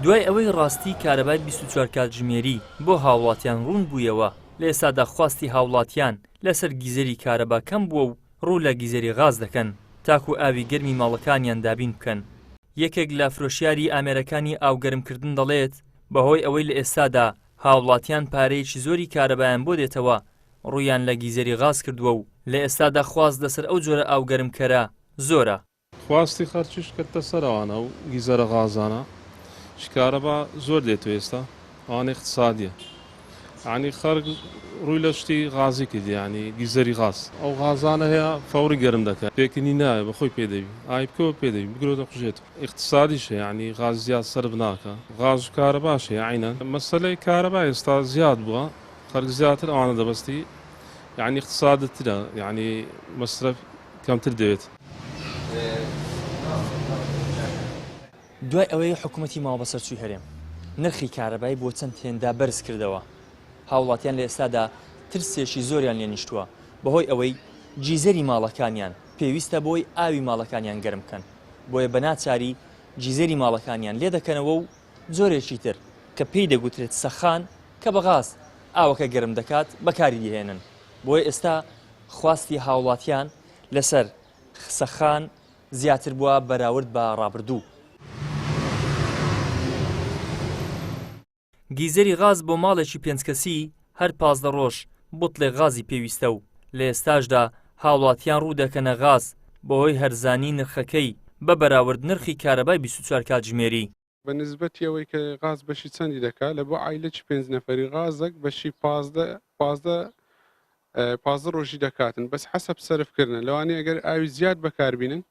دوای ئەوەی ڕاستی کارەبای 24 کاتژمێری بۆ هاوڵاتیان ڕوون بوویەوە، لە ئێستادا خواستی هاوڵاتیان لەسەر گیزەری کارەبا کەم بووە و ڕوو لە گیزەری غاز دەکەن تاکو ئاوی گەرمی ماڵەکانیان دابین بکەن. یەکێک لە فرۆشیاری ئامێرەکانی ئاوگەرمکردن دەڵێت بەهۆی ئەوەی لە ئێستادا هاوڵاتیان پارەیەکی زۆری کارەبایان بۆ دێتەوە، ڕوویان لە گیزەری غاز کردووە و لە ئێستادا خواست لەسەر ئەو جۆرە ئاوگەرمکەرە زۆرە. خواستی خەرچیش کردە سەرەوانە و گیزەرە غازانە شکارەبا زۆر دێتو ئێستا ئەوانە اقتصادیە، یعنی خەرک ڕووی لە شتی غازی کردی، یعنی گیزەری غاز ئەو غازانە هەیە فەوری گەرم دەکات، پێکنی نایە بەخۆی پێدەوی ئای بکەوە پێدەوی بگرۆتە قژێت اقتصادیشە، یعنی غاز زیاد سەرف ناکە، غاز و کارە باشە عینەن. مەسەلەی کارەبا ئێستا زیاد بووە، خەرک زیاتر ئەوانە دەبەستی، یعنی اقتصادترە، یعنی مەصرف کەمتر دەوێت. دوای ئەوەی حکوومەتی ماوە بەسەرچووی هەرێم نرخی کارەبای بۆ چەند هێندا بەرز کردەوە، هاوڵاتیان لە ئێستادا ترسێکی زۆریان لێ نیشتووە بەهۆی ئەوەی گیزەری ماڵەکانیان پێویستە بۆی ئاوی ماڵەکانیان گەرم بکەن، بۆیە بەناچاری گیزەری ماڵەکانیان لێ دەکەنەوە و زۆرێکی تر کە پێی دەگوترێت سەخان کە بەغاز ئاوەکە گەرم دەکات بەکاری دێنن. بۆیە ئێستا خواستی هاوڵاتیان لەسەر سەخان زیاتر بووە بەراورد بە ڕابردوو. گیزەری غاز بۆ ماڵێکی پێنجکەسی هەر 15 ڕۆژ بوتڵێ غازی پێویستە و لە ئێستاشدا هاوڵاتیان ڕوو دەکەنە غاز بەهۆی هەرزانی نرخەکەی بە بەراورد نرخی کارەبای 24 کاتژمێری. بە نسبەتی ئەوەی کە غاز بەشی چەندی دەکات لە بۆ عایلەی 5 نەفەری غازێک بەشی 15 ڕۆژی دەکاتن، بەس حەسەب سەرفکردن لەوانەیە ئەگەر ئاوی زیاد بەکاربینن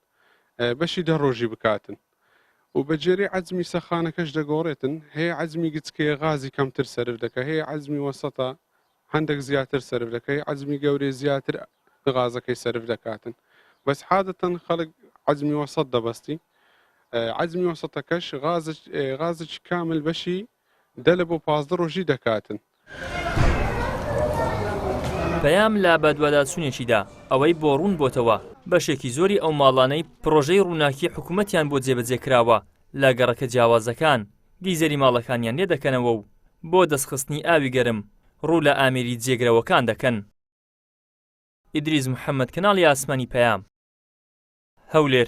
بەشی 10 ڕۆژی بکاتن و بەجێری عەزمی سەخانەکەش دەگۆڕێتن. هەیە عەزمی گچکەیە غازی کەمتر سەرف دەکە، هەیە عەزمی وەسەتە هەندێک زیاتر سەرف دەکە، هەیە عەزمی گەورەی زیاتر غازەکەی سەرف دەکاتن، بەس عادەتەن خەڵک عەزمی وەسەت دەبەستی. عەزمی وەسەتەکەش غازێکی کامل بەشی 10 لە بۆ 15 ڕۆژی دەکاتن. پەیام لە بەدواداچوونێکیدا ئەوەی بۆ ڕوون بۆتەوە بەشێکی زۆری ئەو ماڵانەی پرۆژەی ڕووناکی حکوومەتیان بۆ جێبەجێکراوە لە گەڕەکە جیاوازەکان گیزەری ماڵەکانیان لێ دەکەنەوە و بۆ دەستخستنی ئاوی گەرم ڕوو لە ئامێری جێگرەوەکان دەکەن. ئیدریس محەممەد، کەناڵی ئاسمانی پەیام، هەولێر.